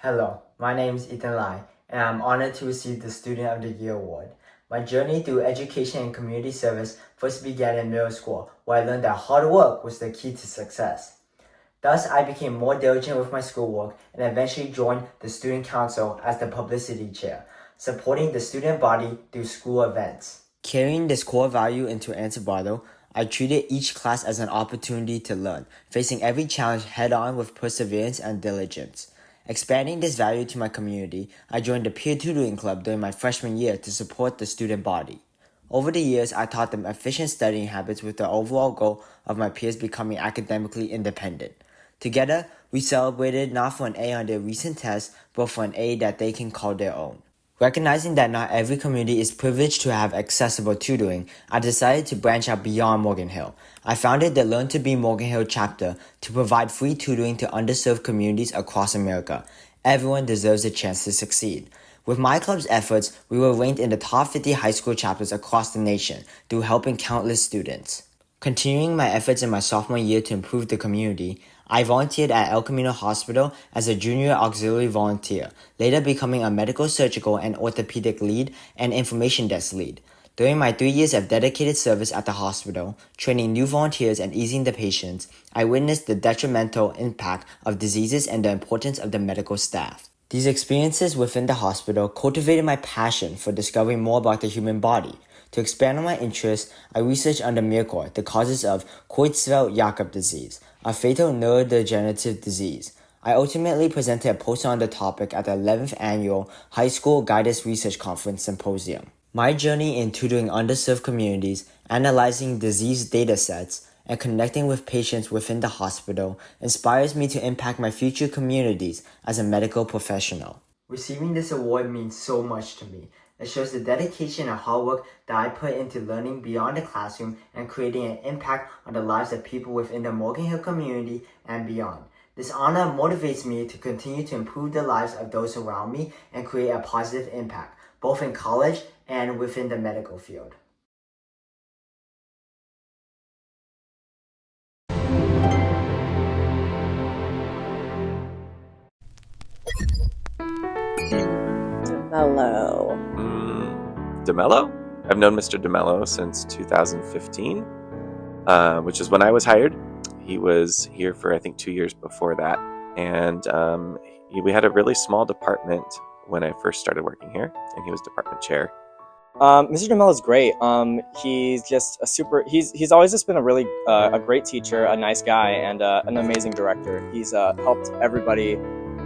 Hello, my name is Ethan Lai, and I'm honored to receive the Student of the Year award. My journey through education and community service first began in middle school, where I learned that hard work was the key to success. Thus, I became more diligent with my schoolwork and eventually joined the Student Council as the publicity chair, supporting the student body through school events. Carrying this core value into Antibardo, I treated each class as an opportunity to learn, facing every challenge head-on with perseverance and diligence. Expanding this value to my community, I joined the peer tutoring club during my freshman year to support the student body. Over the years, I taught them efficient studying habits with the overall goal of my peers becoming academically independent. Together, we celebrated not for an A on their recent test, but for an A that they can call their own. Recognizing that not every community is privileged to have accessible tutoring, I decided to branch out beyond Morgan Hill. I founded the Learn to Be Morgan Hill chapter to provide free tutoring to underserved communities across America. Everyone deserves a chance to succeed. With my club's efforts, we were ranked in the top 50 high school chapters across the nation through helping countless students. Continuing my efforts in my sophomore year to improve the community, I volunteered at El Camino Hospital as a junior auxiliary volunteer, later becoming a medical, surgical, and orthopedic lead and information desk lead. During my 3 years of dedicated service at the hospital, training new volunteers and easing the patients, I witnessed the detrimental impact of diseases and the importance of the medical staff. These experiences within the hospital cultivated my passion for discovering more about the human body. To expand on my interests, I researched under MHCOC the causes of Creutzfeldt-Jakob disease, a fatal neurodegenerative disease. I ultimately presented a poster on the topic at the 11th Annual High School Guidance Research Conference Symposium. My journey in tutoring underserved communities, analyzing disease data sets, and connecting with patients within the hospital inspires me to impact my future communities as a medical professional. Receiving this award means so much to me. It shows the dedication and hard work that I put into learning beyond the classroom and creating an impact on the lives of people within the Morgan Hill community and beyond. This honor motivates me to continue to improve the lives of those around me and create a positive impact, both in college and within the medical field. DeMello. DeMello? I've known Mr. DeMello since 2015, which is when I was hired. He was here for, I think, 2 years before that. And we had a really small department when I first started working here, and he was department chair. Mr. DeMello is great. He's just he's always just been a really a great teacher, a nice guy, and an amazing director. He's helped everybody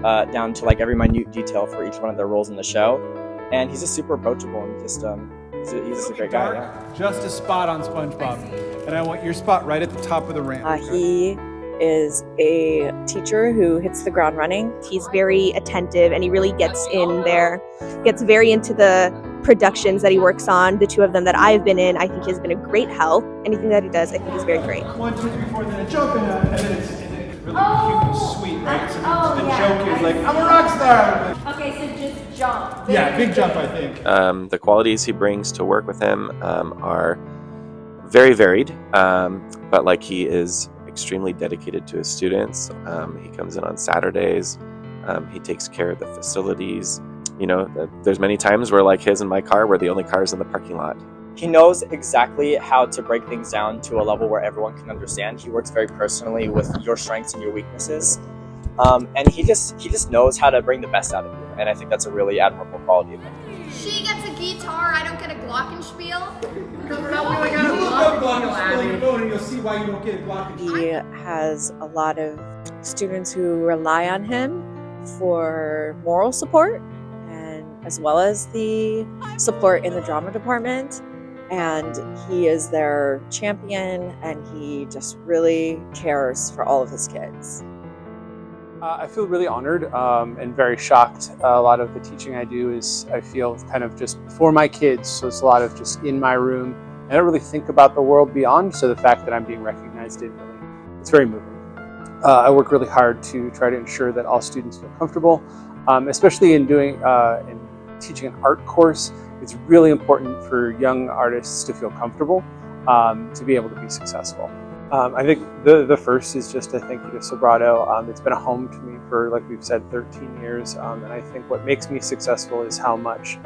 down to like every minute detail for each one of their roles in the show. And he's just super approachable and just he's just a great guy. Yeah. Just a spot on SpongeBob, and I want your spot right at the top of the ramp. He is a teacher who hits the ground running. He's very attentive and he really gets in there, gets very into the productions that he works on. The two of them that I've been in, I think he has been a great help. Anything that he does, I think he's very great. 1, 2, 3, 4, then a jump, and then it's really cute and sweet, right? So the joke is like, I'm a rock star. Okay, so just jump. Yeah, big jump, I think. The qualities he brings to work with him are very varied, but like he is extremely dedicated to his students. He comes in on Saturdays. He takes care of the facilities. You know, there's many times where like his and my car were the only cars in the parking lot. He knows exactly how to break things down to a level where everyone can understand. He works very personally with your strengths and your weaknesses. And he just knows how to bring the best out of you. And I think that's a really admirable quality of him. She gets a guitar, I don't get a glockenspiel. Because we're not really going to look up glockenspiel on your phone and you'll see why you don't get a glockenspiel. He has a lot of students who rely on him for moral support and as well as the support in the drama department. And he is their champion and he just really cares for all of his kids. I feel really honored and very shocked. A lot of the teaching I do is, I feel, kind of just for my kids. So it's a lot of just in my room. I don't really think about the world beyond. So the fact that I'm being recognized it's very moving. I work really hard to try to ensure that all students feel comfortable, especially in teaching an art course. It's really important for young artists to feel comfortable to be able to be successful. I think the first is just a thank you to Sobrato. It's been a home to me for, like we've said, 13 years. And I think what makes me successful is how much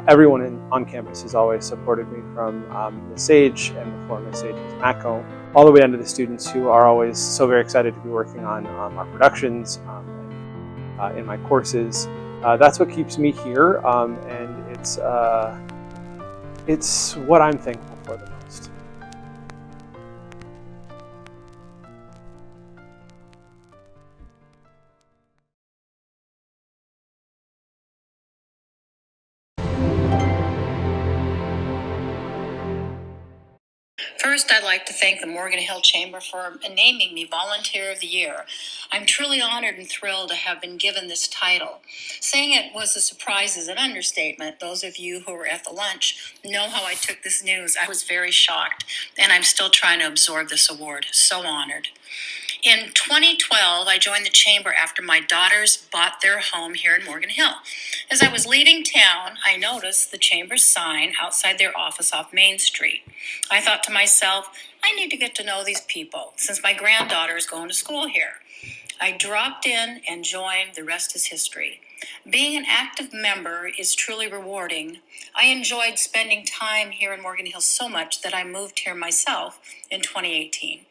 everyone on campus has always supported me, from Miss Sage and before Miss Sage was MHCOC, all the way down to the students who are always so very excited to be working on our productions and in my courses. That's what keeps me here, and it's what I'm thankful for the most. First, I'd like to thank the Morgan Hill Chamber for naming me Volunteer of the Year. I'm truly honored and thrilled to have been given this title. Saying it was a surprise is an understatement. Those of you who were at the lunch know how I took this news. I was very shocked, and I'm still trying to absorb this award. So honored. In 2012, I joined the Chamber after my daughters bought their home here in Morgan Hill. As I was leaving town, I noticed the Chamber's sign outside their office off Main Street. I thought to myself, I need to get to know these people since my granddaughter is going to school here. I dropped in and joined. The rest is history. Being an active member is truly rewarding. I enjoyed spending time here in Morgan Hill so much that I moved here myself in 2018.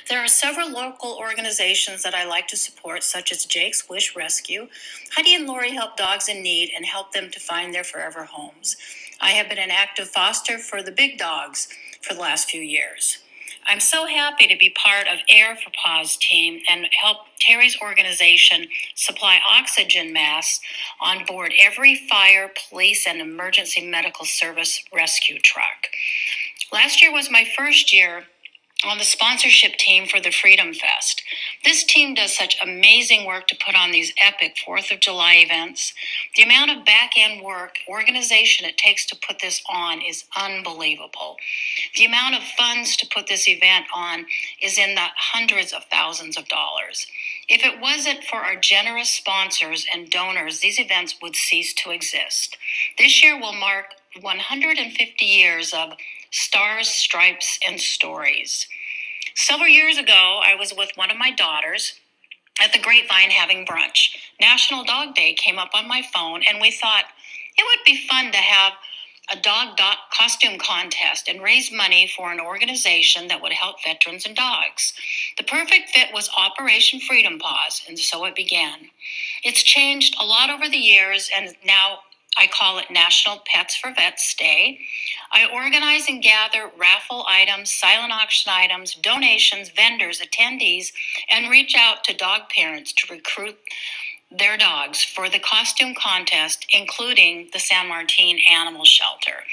There are several local organizations that I like to support, such as Jake's Wish Rescue. Heidi and Lori help dogs in need and help them to find their forever homes. I have been an active foster for the big dogs for the last few years. I'm so happy to be part of Air for Paws team and help Terry's organization supply oxygen masks on board every fire, police, and emergency medical service rescue truck. Last year was my first year on the sponsorship team for the Freedom Fest. This team does such amazing work to put on these epic 4th of July events. The amount of back-end work, organization it takes to put this on is unbelievable. The amount of funds to put this event on is in the hundreds of thousands of dollars. If it wasn't for our generous sponsors and donors, these events would cease to exist. This year will mark 150 years of Stars, Stripes, and Stories. Several years ago, I was with one of my daughters at the Grapevine having brunch. National Dog Day came up on my phone, and we thought it would be fun to have a dog costume contest and raise money for an organization that would help veterans and dogs. The perfect fit was Operation Freedom Paws, and so it began. It's changed a lot over the years, and now I call it National Pets for Vets Day. I organize and gather raffle items, silent auction items, donations, vendors, attendees, and reach out to dog parents to recruit their dogs for the costume contest, including the San Martin Animal Shelter.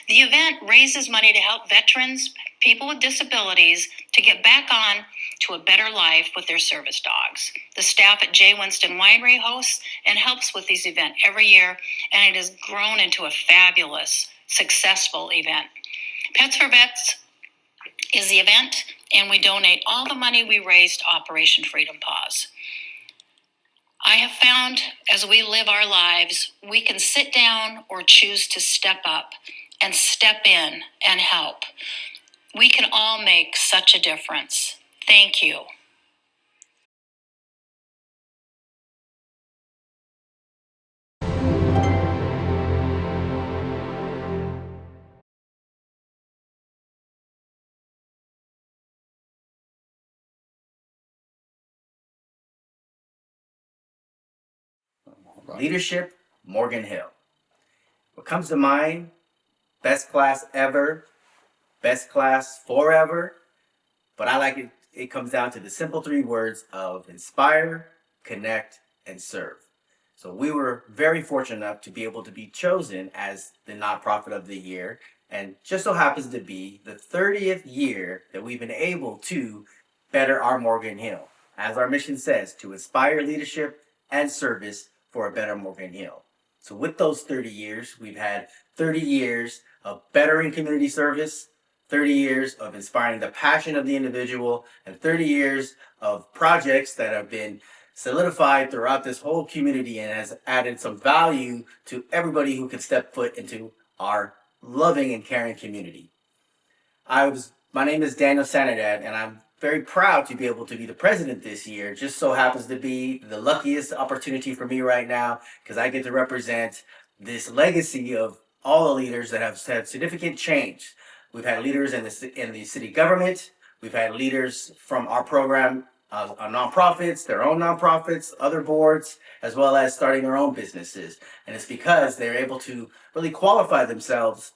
The event raises money to help veterans, people with disabilities, to get back on to a better life with their service dogs. The staff at J. Winston Winery hosts and helps with this event every year, and it has grown into a fabulous, successful event. Pets for Vets is the event, and we donate all the money we raise to Operation Freedom Paws. I have found as we live our lives, we can sit down or choose to step up and step in and help. We can all make such a difference. Thank you. Leadership, Morgan Hill. What comes to mind? Best class ever, best class forever. But I like it, it comes down to the simple 3 words of inspire, connect, and serve. So we were very fortunate enough to be able to be chosen as the nonprofit of the year, and just so happens to be the 30th year that we've been able to better our Morgan Hill. As our mission says, to inspire leadership and service for a better Morgan Hill. So with those 30 years, we've had 30 years of bettering community service, 30 years of inspiring the passion of the individual, and 30 years of projects that have been solidified throughout this whole community and has added some value to everybody who can step foot into our loving and caring community. I was My name is Daniel Sanadad, and I'm very proud to be able to be the president this year. Just so happens to be the luckiest opportunity for me right now because I get to represent this legacy of all the leaders that have had significant change. We've had leaders in the city government. We've had leaders from our program, nonprofits, their own nonprofits, other boards, as well as starting their own businesses. And it's because they're able to really qualify themselves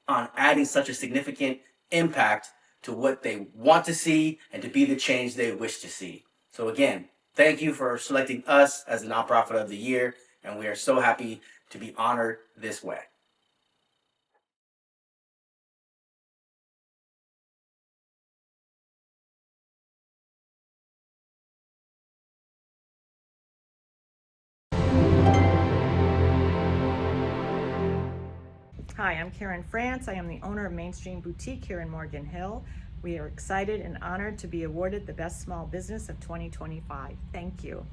on adding such a significant impact to what they want to see and to be the change they wish to see. So again, thank you for selecting us as the nonprofit of the year, and we are so happy to be honored this way. Hi, I'm Karen France. I am the owner of Mainstream Boutique here in Morgan Hill. We are excited and honored to be awarded the Best Small Business of 2025. Thank you.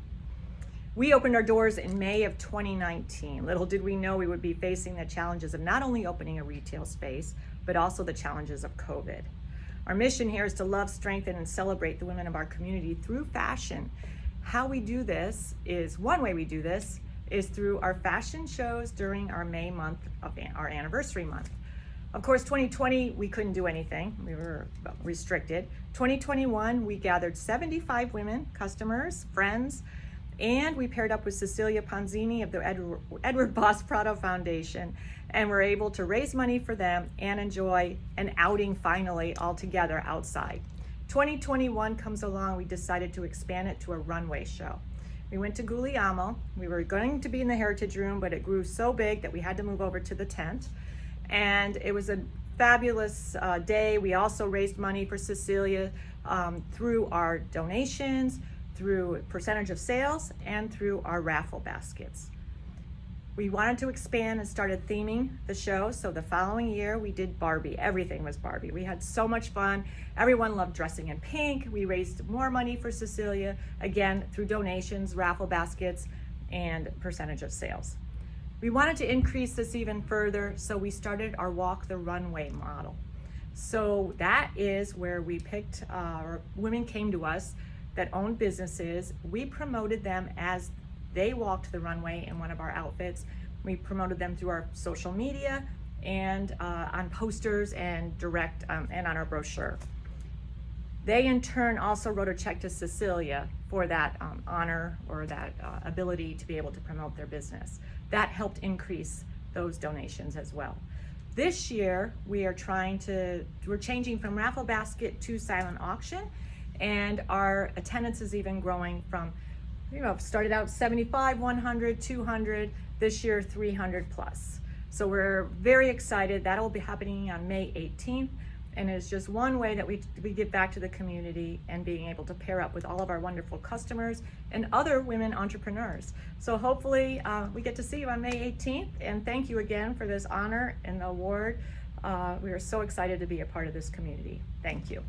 We opened our doors in May of 2019. Little did we know we would be facing the challenges of not only opening a retail space, but also the challenges of COVID. Our mission here is to love, strengthen, and celebrate the women of our community through fashion. How we do this is, one way we do this is through our fashion shows during our May month of our anniversary month. Of course, 2020, we couldn't do anything. We were restricted. 2021, we gathered 75 women, customers, friends, and we paired up with Cecilia Ponzini of the Edward Boss Prado Foundation, and we're able to raise money for them and enjoy an outing finally all together outside. 2021 comes along, we decided to expand it to a runway show. We went to Guglielmo. We were going to be in the Heritage Room, but it grew so big that we had to move over to the tent. And it was a fabulous day. We also raised money for Cecilia through our donations, through percentage of sales, and through our raffle baskets. We wanted to expand and started theming the show. So the following year we did Barbie. Everything was Barbie. We had so much fun. Everyone loved dressing in pink. We raised more money for Cecilia, again, through donations, raffle baskets, and percentage of sales. We wanted to increase this even further, so we started our Walk the Runway model. So that is where we picked, women came to us that owned businesses. We promoted them as they walked the runway in one of our outfits. We promoted them through our social media and on posters and direct and on our brochure. They in turn also wrote a check to Cecilia for that honor or that ability to be able to promote their business. That helped increase those donations as well. This year we're changing from raffle basket to silent auction, and our attendance is even growing from, started out 75, 100, 200, this year 300 plus. So we're very excited. That'll be happening on May 18th. And it's just one way that we give back to the community and being able to pair up with all of our wonderful customers and other women entrepreneurs. So hopefully we get to see you on May 18th. And thank you again for this honor and the award. We are so excited to be a part of this community. Thank you.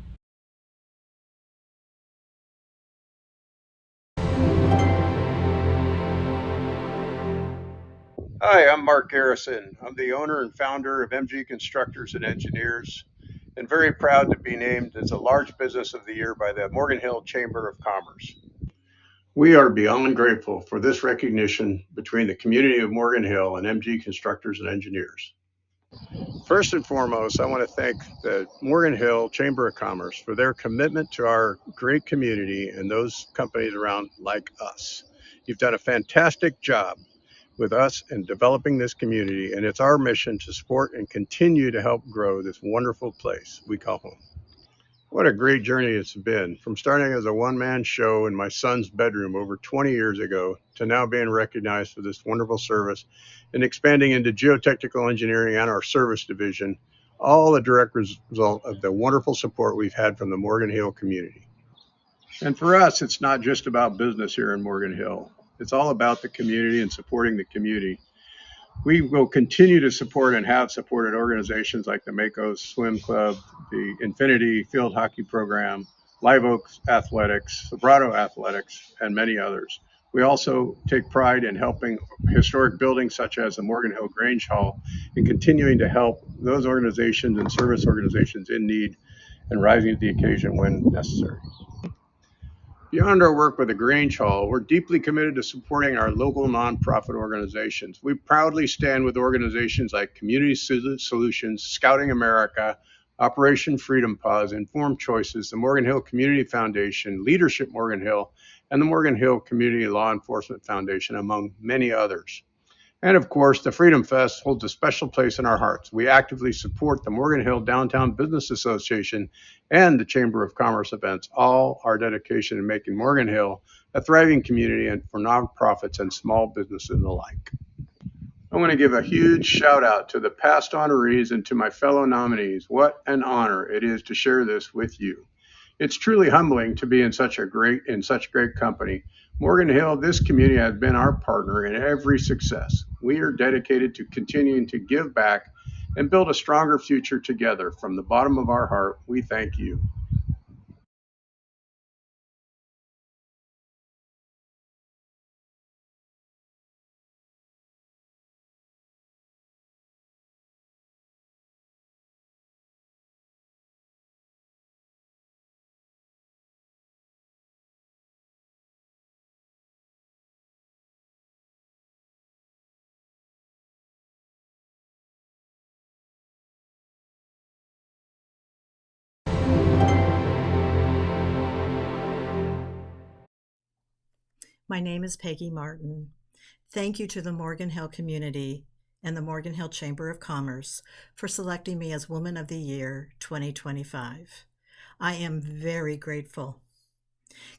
Hi, I'm Mark Garrison. I'm the owner and founder of MG Constructors and Engineers, and very proud to be named as a large business of the year by the Morgan Hill Chamber of Commerce. We are beyond grateful for this recognition between the community of Morgan Hill and MG Constructors and Engineers. First and foremost, I want to thank the Morgan Hill Chamber of Commerce for their commitment to our great community and those companies around like us. You've done a fantastic job with us in developing this community, and it's our mission to support and continue to help grow this wonderful place we call home. What a great journey it's been, from starting as a one-man show in my son's bedroom over 20 years ago to now being recognized for this wonderful service and expanding into geotechnical engineering and our service division, all a direct result of the wonderful support we've had from the Morgan Hill community. And for us, it's not just about business here in Morgan Hill. It's all about the community and supporting the community. We will continue to support and have supported organizations like the Makos Swim Club, the Infinity Field Hockey Program, Live Oak Athletics, Vibrato Athletics, and many others. We also take pride in helping historic buildings such as the Morgan Hill Grange Hall and continuing to help those organizations and service organizations in need and rising to the occasion when necessary. Beyond our work with the Grange Hall, we're deeply committed to supporting our local nonprofit organizations. We proudly stand with organizations like Community Solutions, Scouting America, Operation Freedom Paws, Informed Choices, the Morgan Hill Community Foundation, Leadership Morgan Hill, and the Morgan Hill Community Law Enforcement Foundation, among many others. And of course, the Freedom Fest holds a special place in our hearts. We actively support the Morgan Hill Downtown Business Association and the Chamber of Commerce events, all our dedication in making Morgan Hill a thriving community and for nonprofits and small businesses alike. I want to give a huge shout out to the past honorees and to my fellow nominees. What an honor it is to share this with you. It's truly humbling to be in such great company. Morgan Hill, this community has been our partner in every success. We are dedicated to continuing to give back and build a stronger future together. From the bottom of our heart, we thank you. My name is Peggy Martin. Thank you to the Morgan Hill community and the Morgan Hill Chamber of Commerce for selecting me as Woman of the Year 2025. I am very grateful.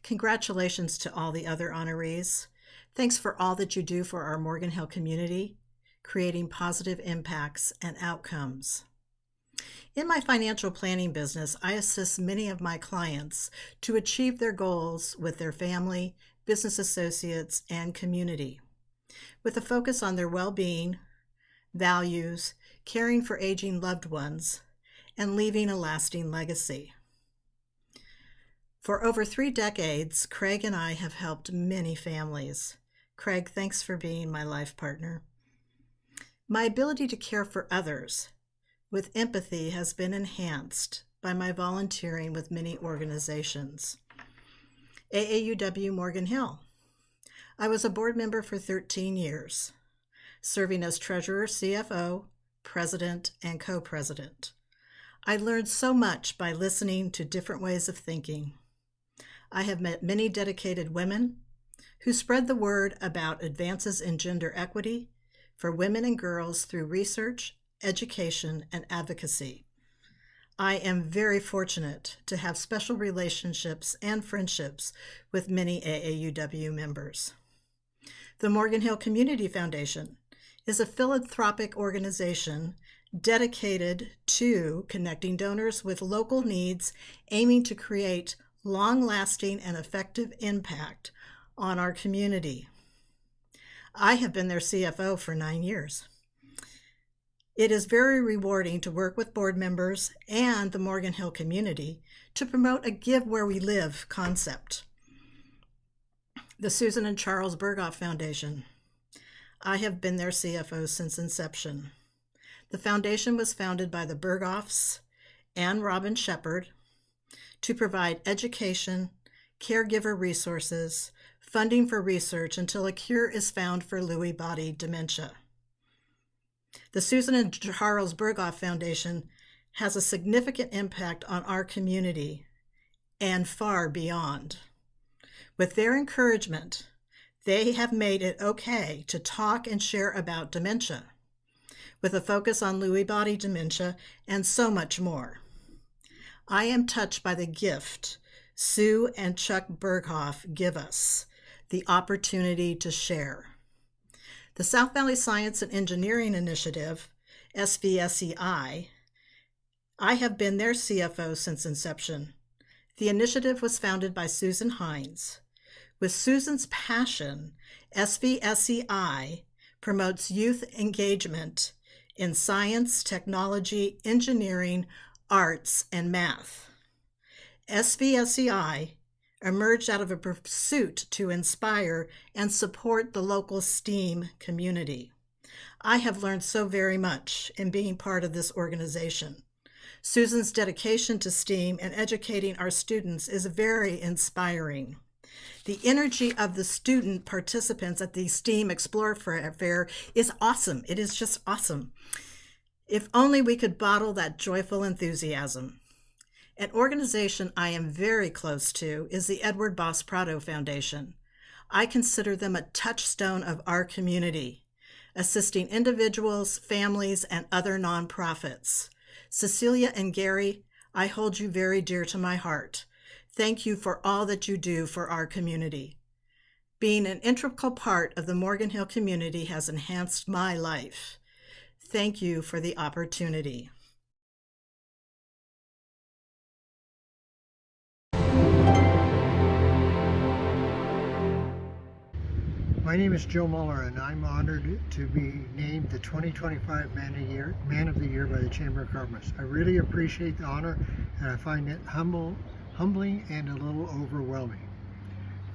Congratulations to all the other honorees. Thanks for all that you do for our Morgan Hill community, creating positive impacts and outcomes. In my financial planning business, I assist many of my clients to achieve their goals with their family, business associates, and community, with a focus on their well-being, values, caring for aging loved ones, and leaving a lasting legacy. For over 3 decades, Craig and I have helped many families. Craig, thanks for being my life partner. My ability to care for others with empathy has been enhanced by my volunteering with many organizations. AAUW Morgan Hill. I was a board member for 13 years, serving as treasurer, CFO, president, and co-president. I learned so much by listening to different ways of thinking. I have met many dedicated women who spread the word about advances in gender equity for women and girls through research, education, and advocacy. I am very fortunate to have special relationships and friendships with many AAUW members. The Morgan Hill Community Foundation is a philanthropic organization dedicated to connecting donors with local needs, aiming to create long-lasting and effective impact on our community. I have been their CFO for 9 years. It is very rewarding to work with board members and the Morgan Hill community to promote a Give Where We Live concept. The Susan and Charles Berghoff Foundation. I have been their CFO since inception. The foundation was founded by the Berghoffs and Robin Shepard to provide education, caregiver resources, funding for research until a cure is found for Lewy body dementia. The Susan and Charles Berghoff Foundation has a significant impact on our community and far beyond. With their encouragement, they have made it okay to talk and share about dementia, with a focus on Lewy body dementia and so much more. I am touched by the gift Sue and Chuck Berghoff give us, the opportunity to share. The South Valley Science and Engineering Initiative, SVSEI, I have been their CFO since inception. The initiative was founded by Susan Hines. With Susan's passion, SVSEI promotes youth engagement in science, technology, engineering, arts, and math. SVSEI emerged out of a pursuit to inspire and support the local STEAM community. I have learned so very much in being part of this organization. Susan's dedication to STEAM and educating our students is very inspiring. The energy of the student participants at the STEAM Explorer Fair is awesome. It is just awesome. If only we could bottle that joyful enthusiasm. An organization I am very close to is the Edward Boss Prado Foundation. I consider them a touchstone of our community, assisting individuals, families, and other nonprofits. Cecilia and Gary, I hold you very dear to my heart. Thank you for all that you do for our community. Being an integral part of the Morgan Hill community has enhanced my life. Thank you for the opportunity. My name is Joe Muller, and I'm honored to be named the 2025 Man of the Year by the Chamber of Commerce. I really appreciate the honor, and I find it humbling and a little overwhelming.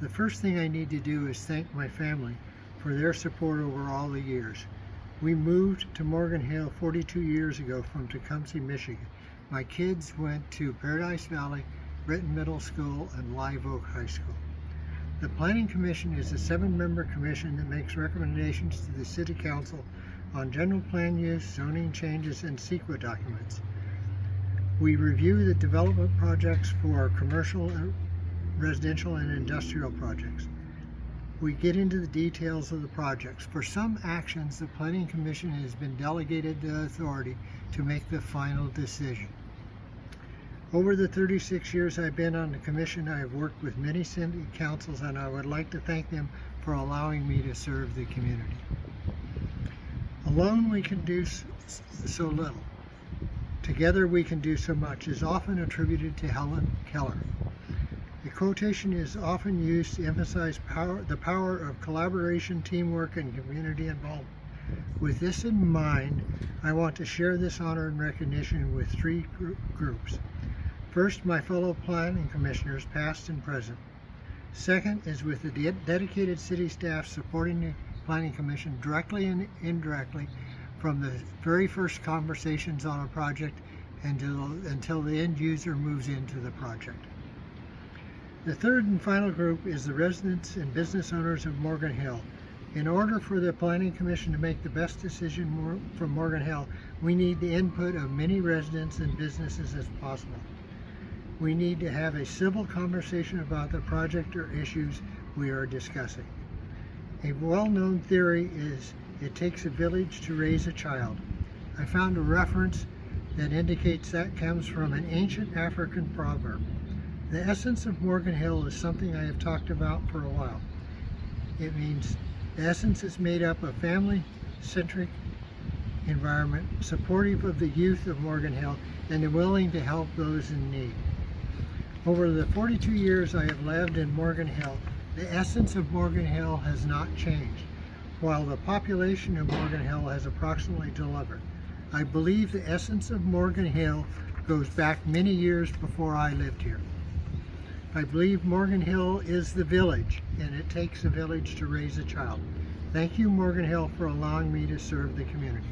The first thing I need to do is thank my family for their support over all the years. We moved to Morgan Hill 42 years ago from Tecumseh, Michigan. My kids went to Paradise Valley, Britton Middle School, and Live Oak High School. The Planning Commission is a 7-member commission that makes recommendations to the City Council on general plan use, zoning changes, and CEQA documents. We review the development projects for commercial, residential, and industrial projects. We get into the details of the projects. For some actions, the Planning Commission has been delegated the authority to make the final decision. Over the 36 years I've been on the commission, I have worked with many city councils, and I would like to thank them for allowing me to serve the community. Alone we can do so little. Together we can do so much is often attributed to Helen Keller. The quotation is often used to emphasize the power of collaboration, teamwork, and community involvement. With this in mind, I want to share this honor and recognition with 3 groups. First, my fellow planning commissioners, past and present. Second is with the dedicated city staff supporting the Planning Commission directly and indirectly from the very first conversations on a project until the end user moves into the project. The third and final group is the residents and business owners of Morgan Hill. In order for the Planning Commission to make the best decision from Morgan Hill, we need the input of many residents and businesses as possible. We need to have a civil conversation about the project or issues we are discussing. A well-known theory is it takes a village to raise a child. I found a reference that indicates that comes from an ancient African proverb. The essence of Morgan Hill is something I have talked about for a while. It means the essence is made up of family-centric environment, supportive of the youth of Morgan Hill, and willing to help those in need. Over the 42 years I have lived in Morgan Hill, the essence of Morgan Hill has not changed, while the population of Morgan Hill has approximately doubled. I believe the essence of Morgan Hill goes back many years before I lived here. I believe Morgan Hill is the village, and it takes a village to raise a child. Thank you, Morgan Hill, for allowing me to serve the community.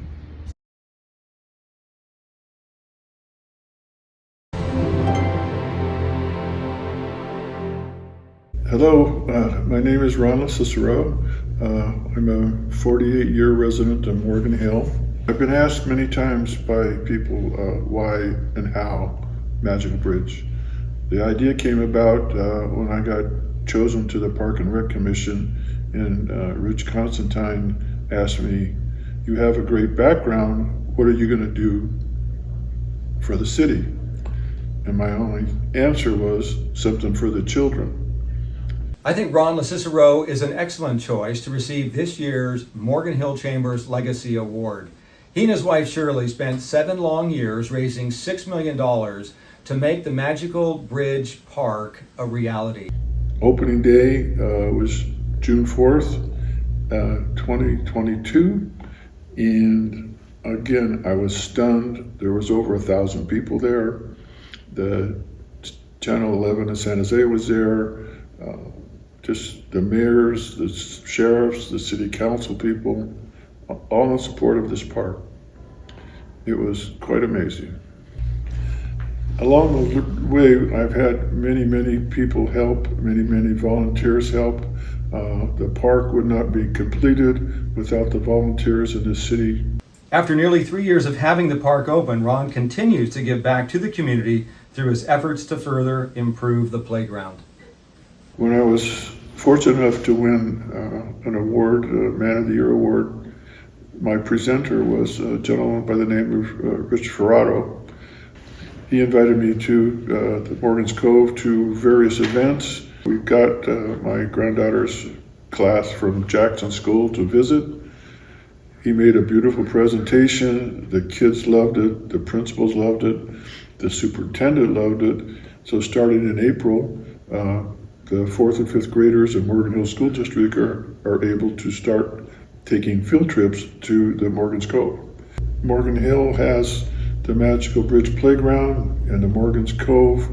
Hello, my name is Ron Cicero. I'm a 48-year resident of Morgan Hill. I've been asked many times by people why and how Magical Bridge. The idea came about when I got chosen to the Park and Rec Commission, and Rich Constantine asked me, "You have a great background, what are you going to do for the city?" And my only answer was something for the children. I think Ron LaCicero is an excellent choice to receive this year's Morgan Hill Chamber's Legacy Award. He and his wife Shirley spent 7 long years raising $6 million to make the Magical Bridge Park a reality. Opening day was June 4th, 2022, and again, I was stunned. There was over 1,000 people there. The Channel 11 in San Jose was there. Just the mayors, the sheriffs, the city council people, all in support of this park. It was quite amazing. Along the way, I've had many people help, many volunteers help. The park would not be completed without the volunteers in the city. After nearly 3 years of having the park open, Ron continues to give back to the community through his efforts to further improve the playground. When I was fortunate enough to win an award, Man of the Year award, my presenter was a gentleman by the name of Rich Ferrato. He invited me to the Morgan's Cove to various events. We got my granddaughter's class from Jackson School to visit. He made a beautiful presentation. The kids loved it, the principals loved it, the superintendent loved it. So starting in April, the 4th and 5th graders in Morgan Hill School District are able to start taking field trips to the Morgan's Cove. Morgan Hill has the Magical Bridge Playground and the Morgan's Cove,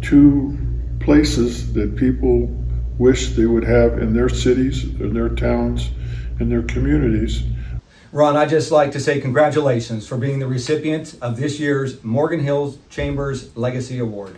2 places that people wish they would have in their cities, in their towns, in their communities. Ron, I'd just like to say congratulations for being the recipient of this year's Morgan Hill Chambers Legacy Award.